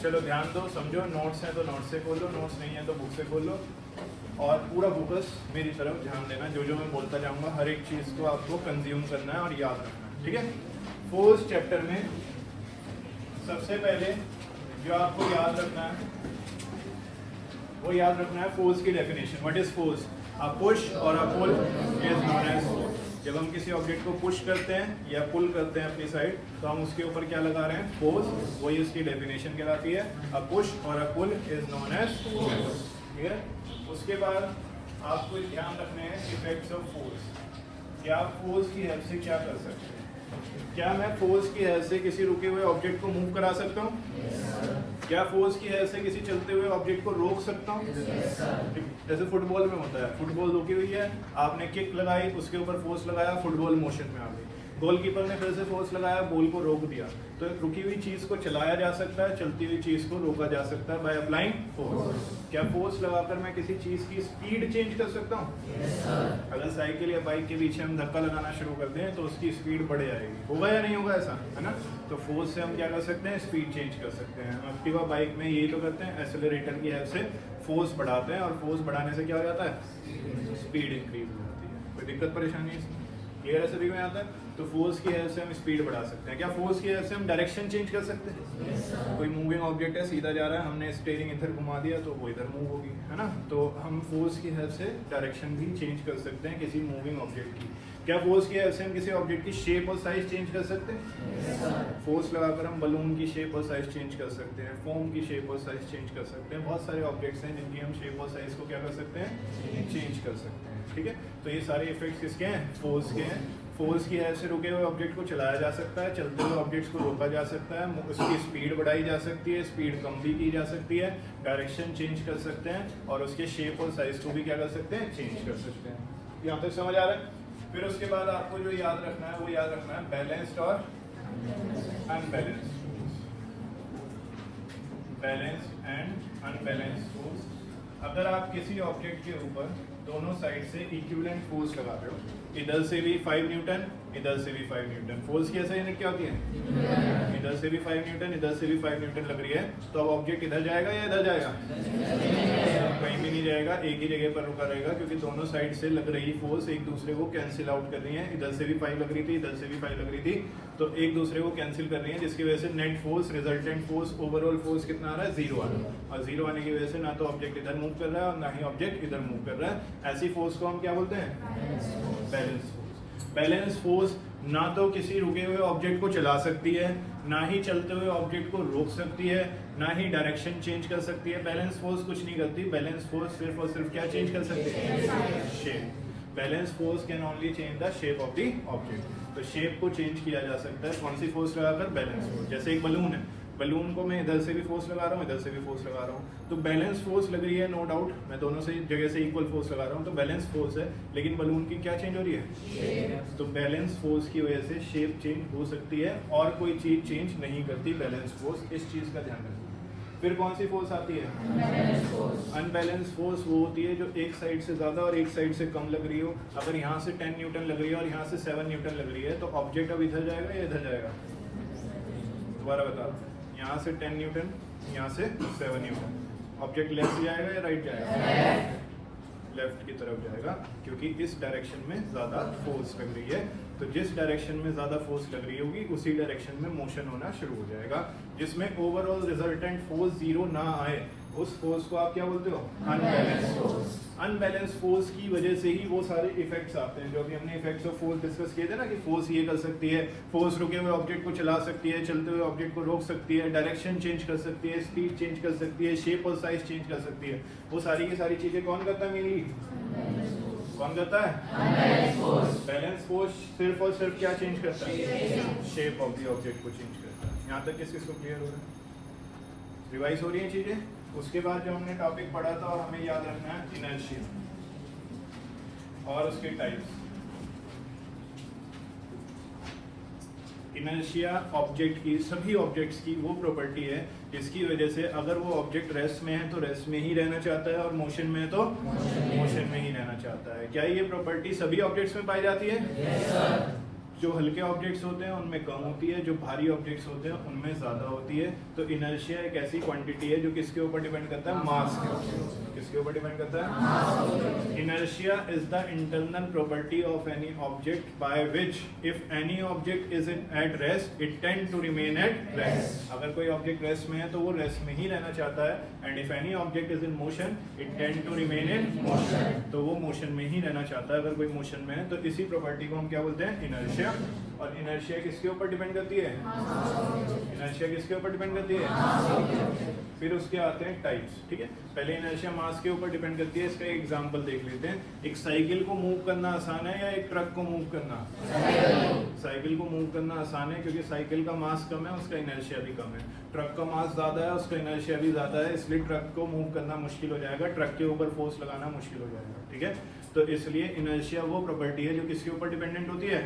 चलो ध्यान दो, समझो, नोट्स हैं तो नोट्स से खोलो, नोट्स नहीं है तो बुक से खोलो, और पूरा फोकस मेरी तरफ ध्यान देना। जो जो मैं बोलता जाऊंगा हर एक चीज़ को आपको कंज्यूम करना है और याद रखना है, ठीक है। फोर्स चैप्टर में सबसे पहले जो आपको याद रखना है वो याद रखना है फोर्स की definition. What is force? A push or a pull is known as force. जब हम किसी ऑब्जेक्ट को पुश करते हैं या पुल करते हैं अपनी साइड, तो हम उसके ऊपर क्या लगा रहे हैं? फोर्स। वही उसकी डेफिनेशन कहलाती है, a push or a pull is known as force. ठीक है। उसके बाद आपको ध्यान रखने हैं इफेक्ट्स ऑफ फोर्स। क्या आप फोर्स की हेल्प से क्या कर सकते हैं? क्या मैं फोर्स की हेल्प से किसी रुके हुए ऑब्जेक्ट को मूव करा सकता हूँ? क्या फोर्स की हेल्प से किसी चलते हुए ऑब्जेक्ट को रोक सकता हूँ? जैसे फुटबॉल में होता है, फुटबॉल रुकी हुई है, आपने किक लगाई, उसके ऊपर फोर्स लगाया, फुटबॉल मोशन में आ गई। गोलकीपर ने फिर से फोर्स लगाया, बॉल को रोक दिया। तो एक रुकी हुई चीज को चलाया जा सकता है, चलती हुई चीज को रोका जा सकता है बाय अप्लाइंग फोर्स। क्या फोर्स लगाकर मैं किसी चीज की स्पीड चेंज कर सकता हूँ? अगर साइकिल या बाइक के पीछे हम धक्का लगाना शुरू कर दें तो उसकी स्पीड बढ़ जाएगी। होगा या नहीं होगा ऐसा, है ना? तो फोर्स से हम क्या कर सकते हैं? स्पीड चेंज कर सकते हैं। एक्टिवा बाइक में यही तो करते हैं, एक्सेलरेटर की हेल्प से फोर्स बढ़ाते हैं, और फोर्स बढ़ाने से क्या हो जाता है? स्पीड इंक्रीज हो जाती है। कोई दिक्कत परेशानी इसमें? क्लियर है सभी को यहाँ तक? तो फोर्स की हेल्प से हम स्पीड बढ़ा सकते हैं। क्या फोर्स की हेल्प से हम डायरेक्शन चेंज कर सकते हैं? कोई मूविंग ऑब्जेक्ट है, सीधा जा रहा है, हमने स्टीयरिंग इधर घुमा दिया तो वो इधर मूव होगी, है ना? तो हम फोर्स की हेल्प से डायरेक्शन भी चेंज कर सकते हैं किसी मूविंग ऑब्जेक्ट की। क्या फोर्स की हेल्प से हम किसी ऑब्जेक्ट की शेप और साइज चेंज कर सकते हैं? फोर्स लगाकर हम बलून की शेप और साइज चेंज कर सकते हैं, फोम की शेप और साइज चेंज कर सकते हैं। बहुत सारे ऑब्जेक्ट्स हैं जिनकी हम शेप और साइज को क्या कर सकते हैं? चेंज कर सकते हैं। ठीक है। तो ये सारे इफेक्ट्स किसके हैं? फोर्स के हैं। फोर्स की हेल्प से रुके हुए ऑब्जेक्ट को चलाया जा सकता है, चलते हुए ऑब्जेक्ट्स को रोका जा सकता है, उसकी स्पीड बढ़ाई जा सकती है, स्पीड कम भी की जा सकती है, डायरेक्शन चेंज कर सकते हैं, और उसके शेप और साइज को भी क्या कर सकते हैं? चेंज कर सकते हैं। यहाँ तक समझ आ रहा है? फिर उसके बाद आपको जो याद रखना है वो याद रखना है बैलेंस्ड और unbalanced. Balanced and unbalanced force. अगर आप किसी ऑब्जेक्ट के ऊपर दोनों साइड से इक्विवेलेंट फोर्स लगाते हो, इधर से भी 5 न्यूटन, इधर से भी 5 न्यूटन, फोर्स की ऐसा यूनिट क्या होती है? इधर से भी 5 न्यूटन, इधर से भी 5 न्यूटन लग रही है, तो अब ऑब्जेक्ट इधर जाएगा या इधर जाएगा? कहीं भी नहीं जाएगा, एक ही जगह पर रुका रहेगा, क्योंकि दोनों साइड से लग रही फोर्स एक दूसरे को कैंसिल आउट कर रही है। इधर से भी 5 लग रही थी, इधर से भी 5 लग रही थी, तो एक दूसरे को कैंसिल कर रही है, जिसकी वजह से net force, resultant force, overall force कितना आ रहा है? 0 आ रहा है। और 0 आने की वजह से ना तो ऑब्जेक्ट इधर मूव कर रहा है और ना ही ऑब्जेक्ट इधर मूव कर रहा है। ऐसी फोर्स को हम क्या बोलते हैं? Balance force. बैलेंस फोर्स ना तो किसी रुके हुए ऑब्जेक्ट को चला सकती है, ना ही चलते हुए ऑब्जेक्ट को रोक सकती है, ना ही डायरेक्शन चेंज कर सकती है। बैलेंस फोर्स कुछ नहीं करती। बैलेंस फोर्स सिर्फ और सिर्फ क्या चेंज कर सकती है? Shape. Balance force can only change the shape of the object. तो शेप को चेंज किया जा सकता है कौन सी फोर्स लगाकर? Balance force. जैसे एक बलून है, बलून को मैं इधर से भी फोर्स लगा रहा हूँ, इधर से भी फोर्स लगा रहा हूँ, तो बैलेंस फोर्स लग रही है, नो डाउट। मैं दोनों से जगह से इक्वल फोर्स लगा रहा हूँ, तो बैलेंस फोर्स है। लेकिन बलून की क्या चेंज हो रही है? तो बैलेंस फोर्स की वजह से शेप चेंज हो सकती है, और कोई चीज चेंज नहीं करती बैलेंस फोर्स। इस चीज का ध्यान रखिए। फिर कौन सी फोर्स आती है? अनबैलेंस फोर्स वो होती है जो एक साइड से ज्यादा और एक साइड से कम लग रही हो। अगर यहाँ से 10 न्यूटन लग रही है और यहाँ से 7 न्यूटन लग रही है, तो ऑब्जेक्ट अब इधर जाएगा या इधर जाएगा? दोबारा बता। यहाँ से 10 न्यूटन, यहाँ से 7 न्यूटन, ऑब्जेक्ट लेफ्ट जाएगा या राइट जाएगा? लेफ्ट की तरफ जाएगा, क्योंकि इस डायरेक्शन में ज्यादा फोर्स लग रही है। तो जिस डायरेक्शन में ज्यादा फोर्स लग रही होगी उसी डायरेक्शन में मोशन होना शुरू हो जाएगा, जिसमें ओवरऑल रिजल्टेंट फोर्स 0 ना आए, उस फोर्स को आप क्या बोलते हो? Unbalance force. अनबैलेंस फोर्स की वजह से ही वो सारे इफेक्ट्स आते हैं जो अभी हमने इफेक्ट्स ऑफ फोर्स डिस्कस किए थे ना, कि फोर्स ये कर सकती है, फोर्स रुके हुए ऑब्जेक्ट को चला सकती है, चलते हुए ऑब्जेक्ट को रोक सकती है, डायरेक्शन चेंज कर सकती है, स्पीड चेंज कर सकती है, शेप और साइज चेंज कर सकती है। वो सारी की सारी चीजें कौन करता है? मेनली कौन करता है? बैलेंस फोर्स सिर्फ और सिर्फ क्या चेंज करता है? शेप ऑफ द ऑब्जेक्ट को चेंज करता है। यहाँ तक किस को क्लियर हो रहा है? रिवाइज हो रही है चीजें? उसके बाद जो हमने टॉपिक पढ़ा था और हमें याद रखना है इनर्शिया और उसके टाइप्स। इनर्शिया ऑब्जेक्ट की, सभी ऑब्जेक्ट्स की वो प्रॉपर्टी है जिसकी वजह से अगर वो ऑब्जेक्ट रेस्ट में है तो रेस्ट में ही रहना चाहता है, और मोशन में है तो मोशन में ही रहना चाहता है। क्या ये प्रॉपर्टी सभी ऑब्जेक्ट्स में पाई जाती है? जो हल्के ऑब्जेक्ट्स होते हैं उनमें कम होती है, जो भारी ऑब्जेक्ट्स होते हैं उनमें ज़्यादा होती है। तो इनर्शिया एक ऐसी क्वांटिटी है जो किसके ऊपर डिपेंड करता है? मास के ऊपर। किसके ऊपर डिपेंड करता है? Inertia is the internal property of any object by which if any object is at rest it tend to remain at rest. अगर कोई ऑब्जेक्ट रेस्ट में है तो वो रेस्ट में ही रहना चाहता है, and if any object is in motion it tend to remain in motion, तो वो मोशन में ही रहना चाहता है अगर कोई मोशन में है। तो इसी प्रॉपर्टी को हम क्या बोलते हैं? इनर्शिया। और इनर्शिया किसके ऊपर डिपेंड करती है? इनर्शिया किसके ऊपर डिपेंड करती है? फिर उसके आते हैं टाइप्स, ठीक है। पहले इनर्शिया मास के ऊपर डिपेंड करती है। इसका एक एग्जांपल देख लेते हैं। एक साइकिल को मूव करना आसान है या एक ट्रक को मूव करना? साइकिल को मूव करना आसान है क्योंकि साइकिल का मास कम है, उसका इनर्शिया भी कम है। ट्रक का मास ज्यादा है, उसका इनर्शिया भी ज्यादा है, इसलिए ट्रक को मूव करना मुश्किल हो जाएगा, ट्रक के ऊपर फोर्स लगाना मुश्किल हो जाएगा, ठीक है। तो इसलिए इनर्शिया वो प्रॉपर्टी है जो किसके ऊपर डिपेंडेंट होती है?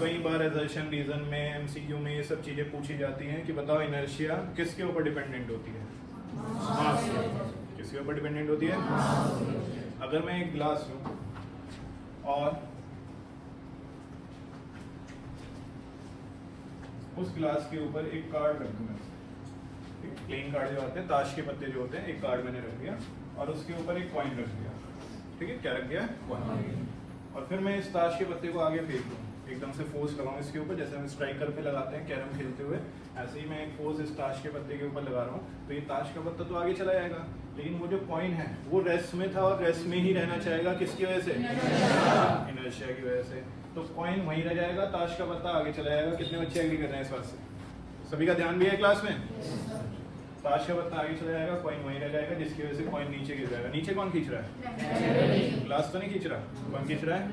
कई बार एजर्शन रीजन में, एमसीक्यू में ये सब चीजें पूछी जाती हैं कि बताओ इनर्शिया किसके ऊपर डिपेंडेंट होती है? मास। किसके ऊपर डिपेंडेंट होती है? अगर मैं एक ग्लास लूं और उस ग्लास के ऊपर एक कार्ड रख दूं, प्लेन कार्ड जो आते हैं, ताश के पत्ते जो होते हैं, एक कार्ड मैंने रख दिया और उसके ऊपर एक कॉइन रख दिया, ठीक है। क्या रख दिया? कॉइन। और फिर मैं इस ताश के पत्ते को आगे फेंक दूं, एकदम से फोर्स लगाऊं इसके ऊपर, जैसे हम स्ट्राइकर पे लगाते हैं कैरम खेलते हुए, ऐसे ही मैं एक फोर्स इस ताश के पत्ते के ऊपर लगा रहा हूँ। तो ये ताश का पत्ता तो आगे चला जाएगा, लेकिन वो जो कॉइन है वो रेस्ट में था और रेस्ट में ही रहना चाहेगा। किसकी वजह से? इनर्शिया की वजह से। तो कॉइन वहीं रह जाएगा, ताश का पत्ता आगे चला जाएगा। कितने बच्चे एग्री कर रहे हैं इस बात से? सभी का ध्यान भी है क्लास में? ताश का पत्ता आगे चला जाएगा, कॉइन वहीं रह जाएगा, जिसकी वजह से कॉइन नीचे गिर जाएगा। नीचे कौन खींच रहा है? ग्लास तो नहीं खींच रहा, कौन खींच रहा है?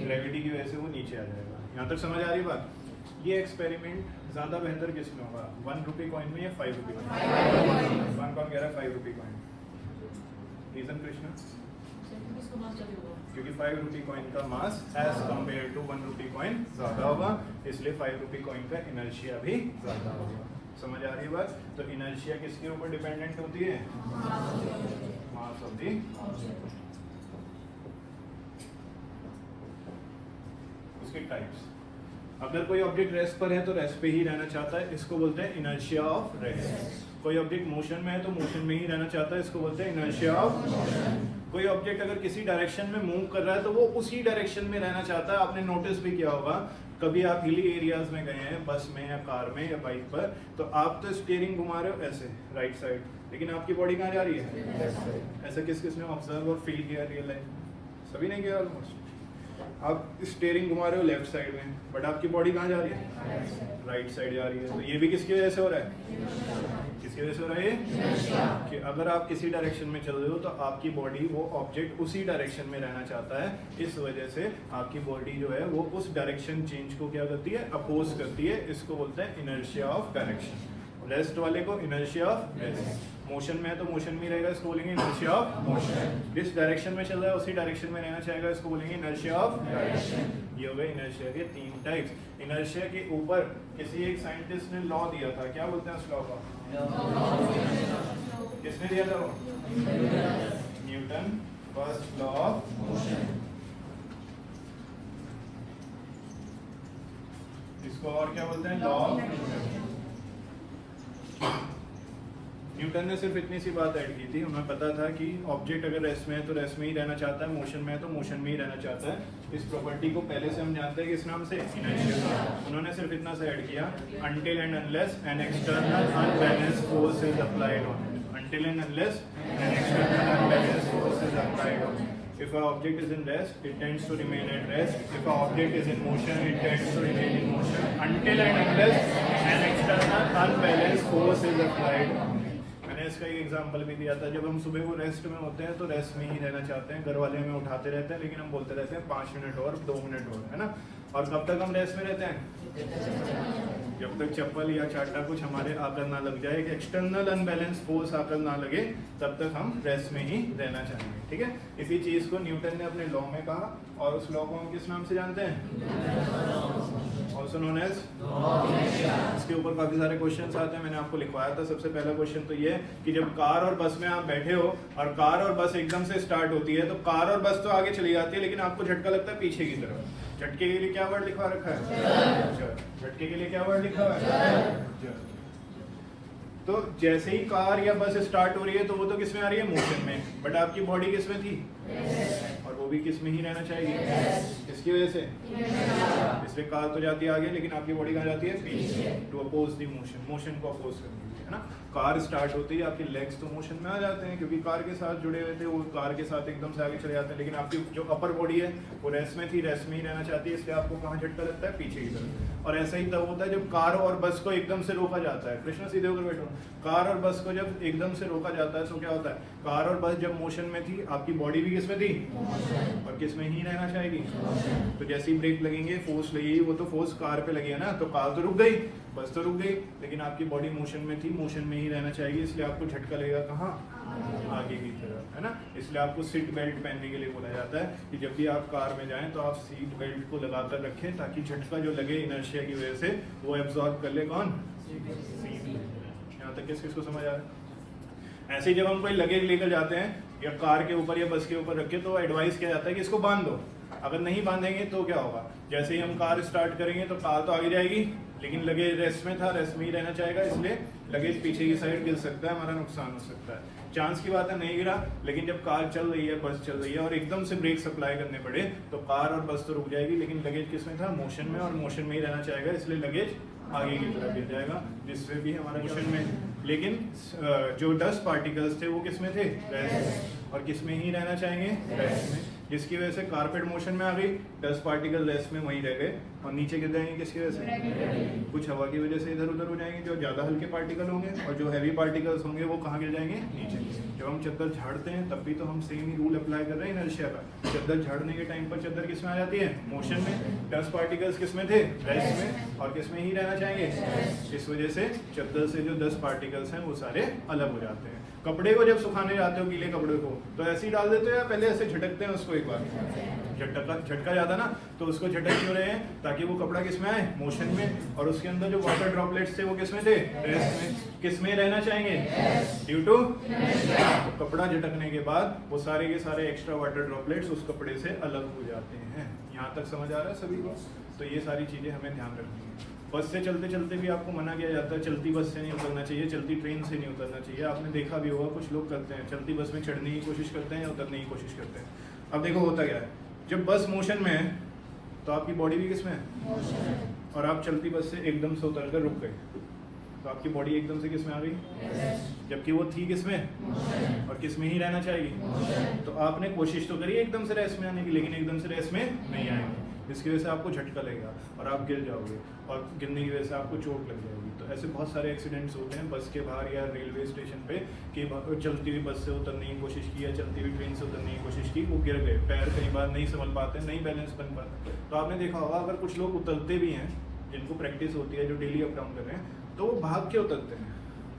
ग्रेविटी की वजह से वो नीचे आ जाएगा। यहाँ तक समझ आ रही बात? ये एक्सपेरिमेंट ज्यादा बेहतर किसमें होगा? 1 रुपी कॉइन में या 5 रुपी कॉइन? कौन कौन कह रहा है 5 रुपी कॉइन? रीजन कृष्णा? क्योंकि 5 रुपी कॉइन का mass as compare to 1 rupee coin ज्यादा होगा, इसलिए 5 रुपी कॉइन का इनर्शिया भी ज्यादा होगा। समझ आ रही है बात? तो इनर्शिया किसके ऊपर डिपेंडेंट होती है? Mass of the. उसके टाइप्स, अगर कोई ऑब्जेक्ट रेस्ट पर है तो रेस्ट पे ही रहना चाहता है, इसको बोलते हैं इनर्शिया ऑफ रेस्ट। कोई ऑब्जेक्ट मोशन में है तो मोशन में ही रहना चाहता है, इसको बोलते हैं इनर्शिया ऑफ मोशन। कोई ऑब्जेक्ट अगर किसी डायरेक्शन में मूव कर रहा है तो वो उसी डायरेक्शन में रहना चाहता है। आपने नोटिस भी किया होगा, कभी आप हिली एरियाज में गए हैं बस में या कार में या बाइक पर, तो आप तो स्टीयरिंग घुमा रहे हो ऐसे राइट साइड, लेकिन आपकी बॉडी कहाँ जा रही है? ऐसा किस किसने ऑब्जर्व और फील किया रियल लाइफ? सभी ने किया ऑलमोस्ट। आप स्टीयरिंग घुमा रहे हो लेफ्ट साइड में, बट आपकी बॉडी कहाँ जा रही है? राइट साइड जा रही है। तो ये भी किसकी वजह से हो रहा है? किसकी वजह से हो रहा है? कि अगर आप किसी डायरेक्शन में चल रहे हो तो आपकी बॉडी वो ऑब्जेक्ट उसी डायरेक्शन में रहना चाहता है, इस वजह से आपकी बॉडी जो है वो उस डायरेक्शन चेंज को क्या करती है? अपोज करती है। इसको बोलते हैं इनर्शिया ऑफ डायरेक्शन। रेस्ट वाले को इनर्शिया ऑफ रेस्ट। मोशन में है तो मोशन में रहेगा, इसको बोलेंगे इनर्शिया ऑफ मोशन। जिस डायरेक्शन में चल रहा है उसी डायरेक्शन में रहना चाहेगा, इसको बोलेंगे इनर्शिया ऑफ डायरेक्शन। ये हो गए इनर्शिया के 3 टाइप्स। इनर्शिया के ऊपर किसी एक साइंटिस्ट ने लॉ दिया था, क्या बोलते हैं उस लॉ का? किसने दिया था वो? Newton, first law of motion. इसको और क्या बोलते हैं? Law of Newton. न्यूटन ने सिर्फ इतनी सी बात ऐड की थी, उन्हें पता था कि ऑब्जेक्ट अगर रेस्ट में है तो रेस्ट में ही रहना चाहता है, मोशन में है तो मोशन में ही रहना चाहता है। इस प्रॉपर्टी को पहले से हम जानते हैं किस नाम से? इनर्शिया। उन्होंने सिर्फ इतना सा ऐड किया, until and unless an external unbalanced force is applied on it. Until and unless an external unbalanced force is applied on it. If an object is in rest, it tends to remain at rest. If an object is in motion, it tends to remain in motion. Until and unless an external unbalanced force is applied on it. इसका एक example भी दिया था, जब हम सुबह को rest में होते हैं तो रेस्ट में ही रहना चाहते हैं, घर वाले हमें उठाते रहते हैं, लेकिन हम बोलते रहते हैं 5 मिनट और 2 मिनट और, है ना। और कब तक हम रेस्ट में रहते हैं? जब तक चप्पल या चाटा कुछ हमारे आकर ना लग जाए, कि एक्सटर्नल अनबैलेंस फोर्स आकर ना लगे, तब तक हम रेस्ट में ही रहना चाहेंगे, ठीक है। इसी चीज को न्यूटन ने अपने लॉ में कहा, और उस लॉ को हम किस नाम से जानते हैं? Also known as. इसके ऊपर काफी सारे क्वेश्चंस आते हैं, मैंने आपको लिखवाया था। सबसे पहला क्वेश्चन तो ये कि जब कार और बस में आप बैठे हो और कार और बस एकदम से स्टार्ट होती है, तो कार और बस तो आगे चली जाती है, लेकिन आपको झटका लगता है पीछे की तरफ। झटके के लिए क्या वर्ड लिखवा रखा है? झटके के लिए क्या वर्ड लिखा हुआ है? तो जैसे ही कार या बस स्टार्ट हो रही है तो वो तो किस में आ रही है? मोशन में। बट आपकी बॉडी किस में थी? और वो भी किस में ही रहना चाहिए? इसकी वजह से इसलिए कार तो जाती है आगे, लेकिन आपकी बॉडी कहाँ जाती है? पीछे। To oppose the motion, motion को अपोज करने के लिए, है ना। कार स्टार्ट होते ही आपके लेग्स तो मोशन में आ जाते हैं, क्योंकि कार के साथ जुड़े हुए थे, वो कार के साथ एकदम से आगे चले जाते हैं। लेकिन आपकी जो अपर बॉडी है वो रेस्ट में थी, रेस्ट में ही रहना चाहती है, इसलिए आपको कहाँ झटका लगता है? पीछे की तरफ। और ऐसा ही तब होता है जब कार और बस को एकदम से रोका जाता है। कृष्णा सीधे होकर बैठो। कार और बस को जब एकदम से रोका जाता है तो क्या होता है? कार और बस जब मोशन में थी, आपकी बॉडी भी किस में थी? और किस में ही रहना चाहेगी? तो जैसे ही ब्रेक लगेंगे, फोर्स लगेगी, वो तो फोर्स कार पे लगी है ना, तो कार तो रुक गई, बस तो रुक गई, लेकिन आपकी बॉडी मोशन में थी, मोशन में ही रहना चाहिए, इसलिए आपको झटका लगेगा कहाँ? आगे की तरफ, है ना। इसलिए आपको सीट बेल्ट पहनने के लिए बोला जाता है कि जब भी आप कार में जाएं तो आप सीट बेल्ट को लगाकर रखें, ताकि झटका जो लगे इनर्शिया की वजह से वो एब्जॉर्ब कर ले कौन? सीट। यहाँ तक किस किस को समझ आ रहा है? ऐसे ही जब हम कोई लगेज लेकर जाते हैं या कार के ऊपर या बस के ऊपर रखे तो एडवाइस किया जाता है कि इसको बांध दो। अगर नहीं बांधेंगे तो क्या होगा? जैसे ही हम कार स्टार्ट करेंगे तो कार तो आगे जाएगी, लेकिन लगेज रेस्ट में था, रेस्ट में ही रहना चाहेगा, इसलिए लगेज पीछे की साइड गिर सकता है, हमारा नुकसान हो सकता है। चांस की बात है नहीं गिरा, लेकिन जब कार चल रही है, बस चल रही है और एकदम से ब्रेक सप्लाई करने पड़े तो कार और बस तो रुक जाएगी, लेकिन लगेज किस में था? मोशन में, और मोशन में ही रहना चाहेगा, इसलिए लगेज आगे की तरफ गिर जाएगा, जिससे भी हमारा मोशन में। लेकिन जो डस्ट पार्टिकल्स थे वो किस में थे? रेस्ट में। और किस में ही रहना चाहेंगे? रेस्ट में। जिसकी वजह से कारपेट मोशन में आ गई, डस्ट पार्टिकल रेस्ट में वहीं रह गए और नीचे गिर जाएंगे। किसकी वजह से? कुछ हवा की वजह से इधर उधर हो जाएंगे, जो ज़्यादा हल्के पार्टिकल होंगे, और जो हैवी पार्टिकल्स होंगे वो कहाँ गिर जाएंगे? नीचे। जब हम चद्दर झाड़ते हैं तब भी तो हम सेम ही रूल अप्लाई कर रहे हैं इनर्शिया का। चद्दर झाड़ने के टाइम पर चद्दर किस में आ जाती है? मोशन में। डस्ट पार्टिकल्स किस में थे? रेस्ट में। और किस में ही रहना चाहेंगे? इस वजह से चद्दर से जो डस्ट पार्टिकल्स हैं वो सारे अलग हो जाते हैं। कपड़े को जब सुखाने जाते हो, गीले कपड़े को, तो ऐसे ही डाल देते हो या पहले ऐसे झटकते हैं उसको? एक बार झटका जाता ना, तो उसको झटक क्यों रहे हैं? ताकि वो कपड़ा किस में आए? मोशन में। और उसके अंदर जो वाटर ड्रॉपलेट्स थे वो किस में थे? रेस्ट में। किस में रहना चाहेंगे? ड्यू टू तो कपड़ा झटकने के बाद वो सारे के सारे एक्स्ट्रा वाटर ड्रॉपलेट्स उस कपड़े से अलग हो जाते हैं। यहाँ तक समझ आ रहा है सभी को? तो ये सारी चीजें हमें ध्यान रखनी है। बस से चलते चलते भी आपको मना किया जाता है, चलती बस से नहीं उतरना चाहिए, चलती ट्रेन से नहीं उतरना चाहिए। आपने देखा भी होगा कुछ लोग करते हैं, चलती बस में चढ़ने की कोशिश करते हैं या उतरने की कोशिश करते हैं। अब देखो होता क्या है, जब बस मोशन में है तो आपकी बॉडी भी किस में है? और आप चलती बस से एकदम से उतर कर रुक गए तो आपकी बॉडी एकदम से किस में आ गई? जबकि वो थी किस में? और किस में ही रहना चाहिए? तो आपने कोशिश तो करी एकदम से रेस्ट में आने की, लेकिन एकदम से रेस्ट में नहीं आएंगे, जिसकी वजह से आपको झटका लगेगा और आप गिर जाओगे, और गिरने की वजह से आपको चोट लग जाएगी। तो ऐसे बहुत सारे एक्सीडेंट्स होते हैं बस के बाहर या रेलवे स्टेशन पे कि चलती हुई बस से उतरने की कोशिश की या चलती हुई ट्रेन से उतरने की कोशिश की, वो गिर गए, पैर कई बार नहीं संभल पाते, नहीं बैलेंस बन पाते। तो आपने देखा होगा अगर कुछ लोग उतरते भी हैं, जिनको प्रैक्टिस होती है, जो डेली अप डाउन कर रहे हैं, तो वो भाग के उतरते हैं।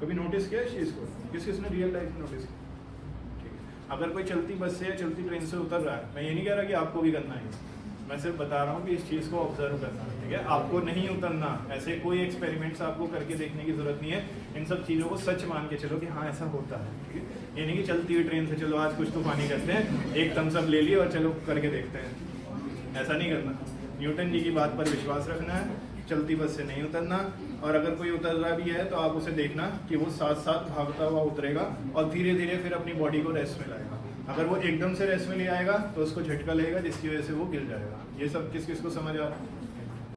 कभी नोटिस किया इस चीज़ को? किसने रियल लाइफ में नोटिस किया? ठीक है, अगर कोई चलती बस से या चलती ट्रेन से उतर रहा है, मैं ये नहीं कह रहा कि आपको भी करना है, मैं सिर्फ बता रहा हूँ कि इस चीज़ को ऑब्जर्व करना, ठीक है? आपको नहीं उतरना, ऐसे कोई एक्सपेरिमेंट्स आपको करके देखने की जरूरत नहीं है। इन सब चीज़ों को सच मान के चलो कि हाँ ऐसा होता है, ठीक है? ये नहीं कि चलती हुई ट्रेन से चलो आज कुछ तूफानी करते हैं, एक थम्स अप ले लिए और चलो करके देखते हैं, ऐसा नहीं करना। न्यूटन जी की बात पर विश्वास रखना है, चलती बस से नहीं उतरना, और अगर कोई उतर रहा भी है तो आप उसे देखना कि वो साथ साथ भागता हुआ उतरेगा और धीरे धीरे फिर अपनी बॉडी को रेस्ट में लाएगा। अगर वो एकदम से रेस्ट में ले आएगा तो उसको झटका लगेगा, जिसकी वजह से वो गिर जाएगा। ये सब किस किस को समझ आ रहा है?